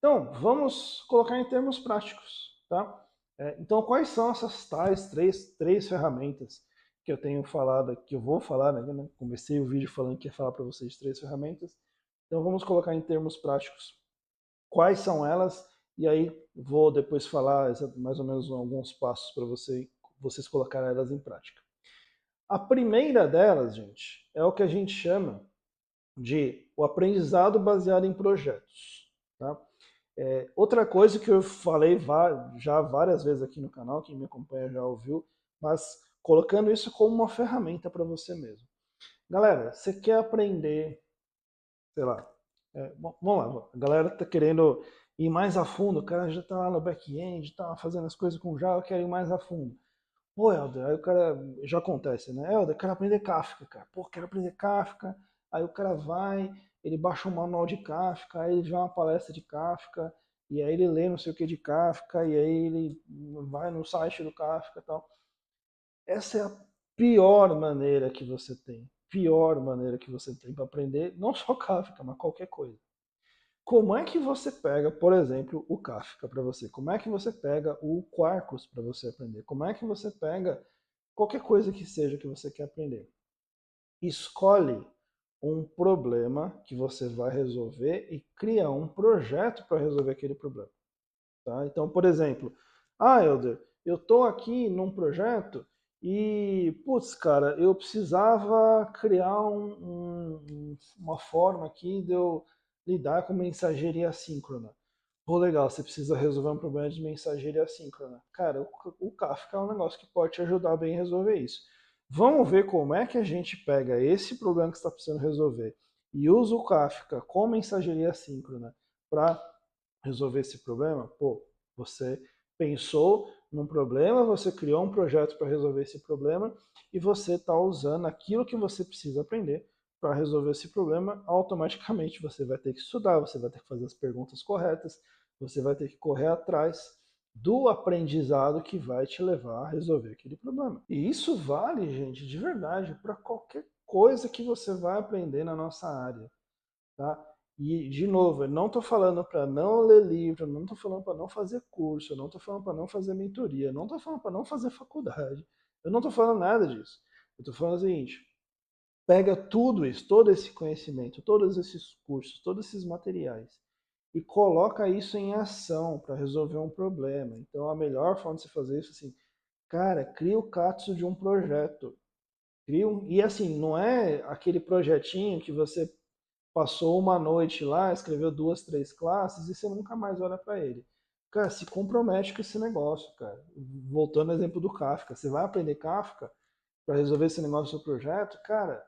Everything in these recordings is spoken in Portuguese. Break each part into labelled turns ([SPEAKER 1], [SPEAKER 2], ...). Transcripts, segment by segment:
[SPEAKER 1] Então, vamos colocar em termos práticos, tá? Então, quais são essas tais três ferramentas que eu tenho falado, que eu vou falar, né? Comecei o vídeo falando que ia falar para vocês de três ferramentas. Então, vamos colocar em termos práticos quais são elas, e aí vou depois falar mais ou menos alguns passos para vocês colocarem elas em prática. A primeira delas, gente, é o que a gente chama de o aprendizado baseado em projetos, tá? Outra coisa que eu falei já várias vezes aqui no canal, quem me acompanha já ouviu, mas colocando isso como uma ferramenta para você mesmo. Galera, você quer aprender, sei lá, vamos lá, a galera tá querendo ir mais a fundo, o cara já tá lá no back-end, tá fazendo as coisas com Java, quer ir mais a fundo. Pô, Helder, aí o cara, já acontece, né? Helder, quero aprender Kafka, cara. Pô, quero aprender Kafka. Aí o cara vai, ele baixa um manual de Kafka, aí ele vê uma palestra de Kafka, e aí ele lê não sei o que de Kafka, e aí ele vai no site do Kafka e tal. Essa é a pior maneira que você tem para aprender, não só Kafka, mas qualquer coisa. Como é que você pega, por exemplo, o Kafka para você? Como é que você pega o Quarkus para você aprender? Como é que você pega qualquer coisa que seja que você quer aprender? Escolhe um problema que você vai resolver e cria um projeto para resolver aquele problema. Tá? Então, por exemplo, Helder, eu estou aqui num projeto e, putz, cara, eu precisava criar uma forma aqui de eu lidar com mensageria assíncrona. Pô, legal, você precisa resolver um problema de mensageria assíncrona. Cara, o Kafka é um negócio que pode te ajudar bem a resolver isso. Vamos ver como é que a gente pega esse problema que você está precisando resolver e usa o Kafka com mensageria assíncrona para resolver esse problema. Pô, você pensou num problema, você criou um projeto para resolver esse problema e você está usando aquilo que você precisa aprender para resolver esse problema. Automaticamente você vai ter que estudar, você vai ter que fazer as perguntas corretas, você vai ter que correr atrás do aprendizado que vai te levar a resolver aquele problema. E isso vale, gente, de verdade, para qualquer coisa que você vai aprender na nossa área. Tá? E, de novo, eu não estou falando para não ler livro, eu não estou falando para não fazer curso, eu não estou falando para não fazer mentoria, eu não estou falando para não fazer faculdade, eu não estou falando nada disso. Eu estou falando o seguinte: pega tudo isso, todo esse conhecimento, todos esses cursos, todos esses materiais e coloca isso em ação para resolver um problema. Então, a melhor forma de você fazer isso é assim, cara, cria o katsu de um projeto. E assim, não é aquele projetinho que você passou uma noite lá, escreveu duas, três classes e você nunca mais olha para ele. Cara, se compromete com esse negócio, cara. Voltando ao exemplo do Kafka, você vai aprender Kafka para resolver esse negócio do seu projeto, cara,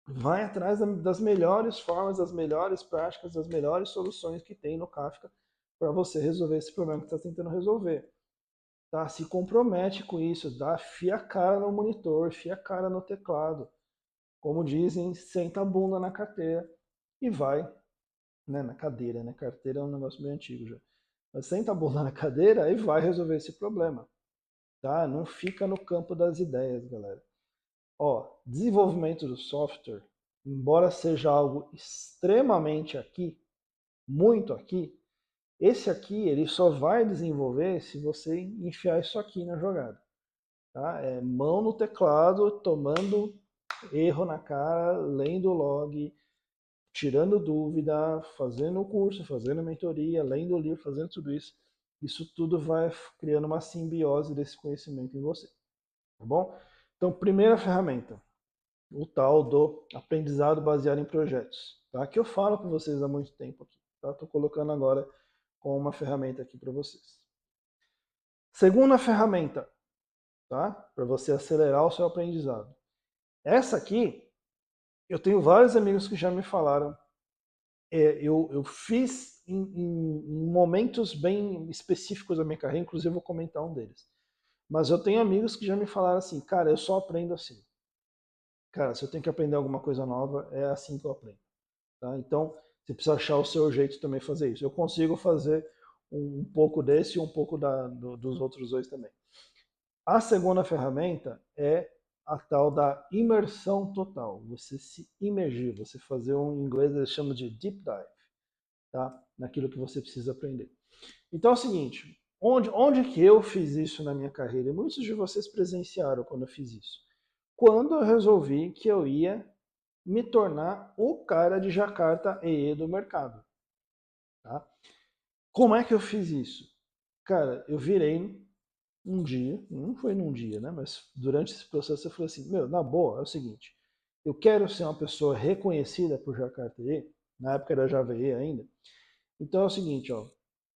[SPEAKER 1] vai atrás das melhores formas, das melhores práticas, das melhores soluções que tem no Kafka para você resolver esse problema que você está tentando resolver. Tá? Se compromete com isso, dá, fia a cara no monitor, fia a cara no teclado. Como dizem, senta a bunda na carteira e vai, né, na cadeira, né? Carteira é um negócio bem antigo já. Mas senta a bunda na cadeira e vai resolver esse problema, tá? Não fica no campo das ideias, galera. Ó, desenvolvimento do software, embora seja algo extremamente aqui, muito aqui, esse aqui ele só vai desenvolver se você enfiar isso aqui na jogada, tá? É mão no teclado, tomando erro na cara, lendo o log, tirando dúvida, fazendo o curso, fazendo mentoria, lendo o livro, fazendo tudo isso. Isso tudo vai criando uma simbiose desse conhecimento em você, tá bom? Então, primeira ferramenta, o tal do aprendizado baseado em projetos, tá? Que eu falo com vocês há muito tempo aqui, tá? Estou colocando agora como uma ferramenta aqui para vocês. Segunda ferramenta, tá? Para você acelerar o seu aprendizado. Essa aqui, eu tenho vários amigos que já me falaram. Eu fiz em momentos bem específicos da minha carreira, inclusive eu vou comentar um deles. Mas eu tenho amigos que já me falaram assim, cara, eu só aprendo assim. Cara, se eu tenho que aprender alguma coisa nova, é assim que eu aprendo. Tá? Então, você precisa achar o seu jeito também de fazer isso. Eu consigo fazer um pouco desse e um pouco dos outros dois também. A segunda ferramenta é a tal da imersão total. Você se imergir, você fazer em inglês eles chamam de deep dive. Tá? naquilo que você precisa aprender. Então é o seguinte, onde que eu fiz isso na minha carreira? E muitos de vocês presenciaram quando eu fiz isso. Quando eu resolvi que eu ia me tornar o cara de Jakarta EE do mercado. Tá? Como é que eu fiz isso? Cara, eu virei um dia, não foi num dia, né? Mas durante esse processo eu falei assim, meu, na boa, é o seguinte, eu quero ser uma pessoa reconhecida por Jakarta EE, na época era Java EE ainda, então é o seguinte, ó,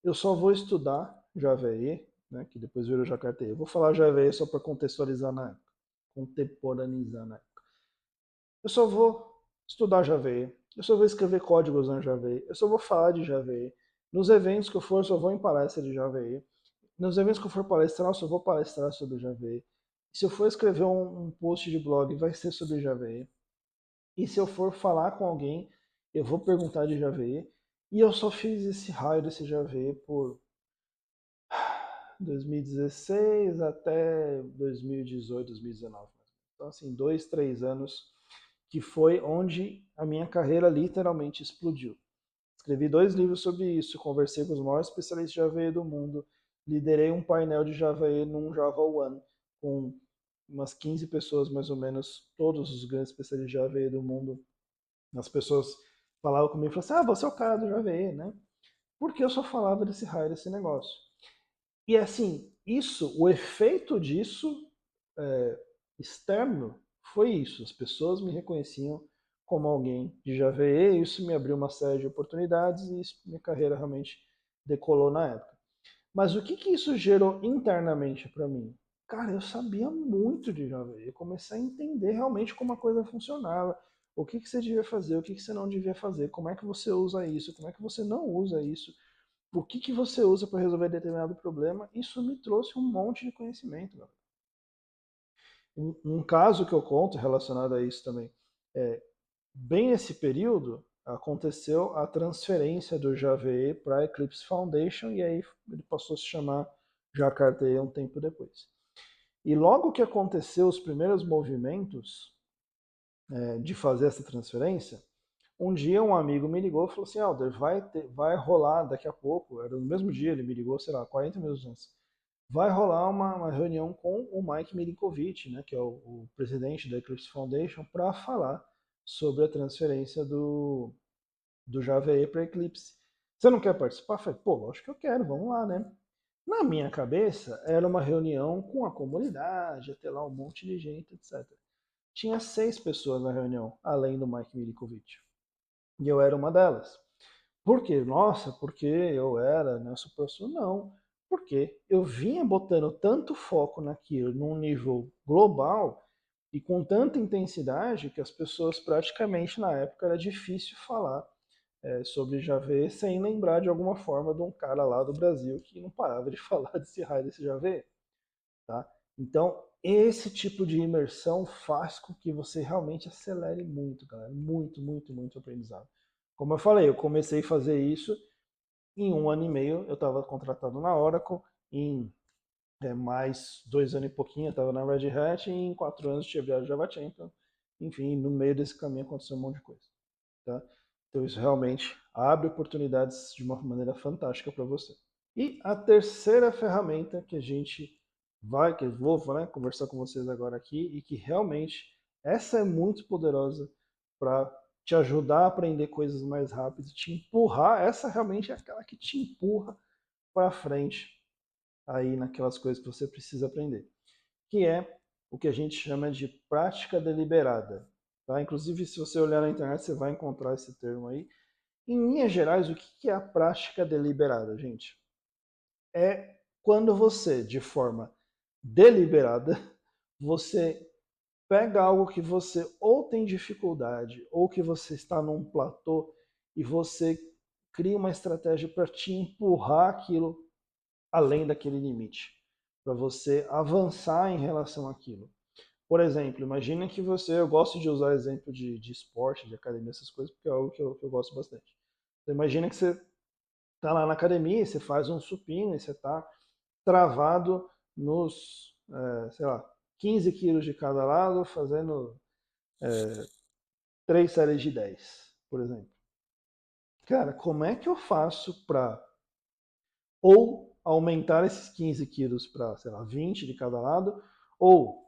[SPEAKER 1] eu só vou estudar Java EE, né, que depois virou Jakarta EE. Eu vou falar Java EE só para contextualizar na época, contemporaneizar na época. Eu só vou estudar Java EE, eu só vou escrever códigos na Java EE, eu só vou falar de Java EE. Nos eventos que eu for, eu só vou em palestra de Java EE. Nos eventos que eu for palestrar, eu só vou palestrar sobre Java EE. Se eu for escrever um post de blog, vai ser sobre Java EE. E se eu for falar com alguém, eu vou perguntar de Java EE. E eu só fiz esse raio desse Java EE por 2016 até 2018, 2019. Então, assim, 2, 3 anos que foi onde a minha carreira literalmente explodiu. Escrevi 2 livros sobre isso, conversei com os maiores especialistas de Java EE do mundo, liderei um painel de Java EE num Java One, com umas 15 pessoas mais ou menos, todos os grandes especialistas de Java EE do mundo. As pessoas falavam comigo e falavam assim, você é o cara do Java EE, né? Porque eu só falava desse raio, desse negócio. E assim, o efeito disso externo foi isso. As pessoas me reconheciam como alguém de Java EE, isso me abriu uma série de oportunidades e isso, minha carreira realmente decolou na época. Mas o que, que isso gerou internamente para mim? Cara, eu sabia muito de Java EE, eu comecei a entender realmente como a coisa funcionava, o que, que você devia fazer, o que, que você não devia fazer, como é que você usa isso, como é que você não usa isso, o que, que você usa para resolver determinado problema. Isso me trouxe um monte de conhecimento, galera. Um caso que eu conto relacionado a isso também, é, bem nesse período aconteceu a transferência do Java EE para Eclipse Foundation e aí ele passou a se chamar Jakarta EE um tempo depois. E logo que aconteceu os primeiros movimentos de fazer essa transferência, um dia um amigo me ligou e falou assim, Alder, vai rolar daqui a pouco, era no mesmo dia, ele me ligou, sei lá, 40 minutos antes, vai rolar uma reunião com o Mike Milinkovic, né, que é o presidente da Eclipse Foundation, para falar sobre a transferência do Java EE para Eclipse. Você não quer participar? Eu falei, pô, lógico que eu quero, vamos lá, né? Na minha cabeça, era uma reunião com a comunidade, ia ter lá um monte de gente, etc. Tinha 6 pessoas na reunião, além do Mike Milinkovic. E eu era uma delas. Por quê? Nossa, porque eu era, né, super-sumo? Não. Porque eu vinha botando tanto foco naquilo num nível global e com tanta intensidade que as pessoas praticamente na época era difícil falar sobre Javé sem lembrar de alguma forma de um cara lá do Brasil que não parava de falar desse raio desse Javé. Tá? Então, esse tipo de imersão faz com que você realmente acelere muito, galera. Muito, muito, muito aprendizado. Como eu falei, eu comecei a fazer isso em 1 ano e meio, eu estava contratado na Oracle, em mais 2 anos e pouquinho eu estava na Red Hat, e em 4 anos eu tinha virado Java Champion. Enfim, no meio desse caminho aconteceu um monte de coisa. Tá? Então isso realmente abre oportunidades de uma maneira fantástica para você. E a terceira ferramenta que a gente que eu vou, né, conversar com vocês agora aqui, e que realmente essa é muito poderosa para te ajudar a aprender coisas mais rápido, te empurrar, essa realmente é aquela que te empurra para frente aí naquelas coisas que você precisa aprender, que é o que a gente chama de prática deliberada. Tá? Inclusive, se você olhar na internet, você vai encontrar esse termo aí. Em linhas gerais, o que é a prática deliberada, gente? É quando você, de forma deliberada, você pega algo que você ou tem dificuldade ou que você está num platô e você cria uma estratégia para te empurrar aquilo além daquele limite, para você avançar em relação àquilo. Por exemplo, imagina que você, eu gosto de usar exemplo de esporte, de academia, essas coisas, porque é algo que eu gosto bastante. Então, imagina que você está lá na academia, você faz um supino e você está travado nos, sei lá, 15 quilos de cada lado, fazendo 3 séries de 10, por exemplo. Cara, como é que eu faço para ou aumentar esses 15 quilos para, sei lá, 20 de cada lado, ou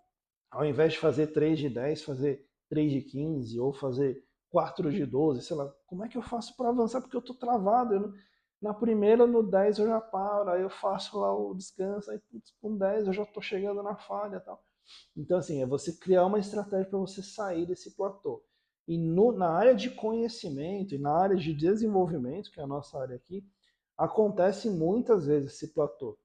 [SPEAKER 1] ao invés de fazer 3 de 10, fazer 3 de 15, ou fazer 4 de 12, sei lá, como é que eu faço para avançar? Porque eu tô travado, na primeira, no 10 eu já paro, aí eu faço lá o descanso, aí putz, com 10 eu já tô chegando na falha e tal. Então, assim, é você criar uma estratégia para você sair desse platô. E na área de conhecimento e na área de desenvolvimento, que é a nossa área aqui, acontece muitas vezes esse platô.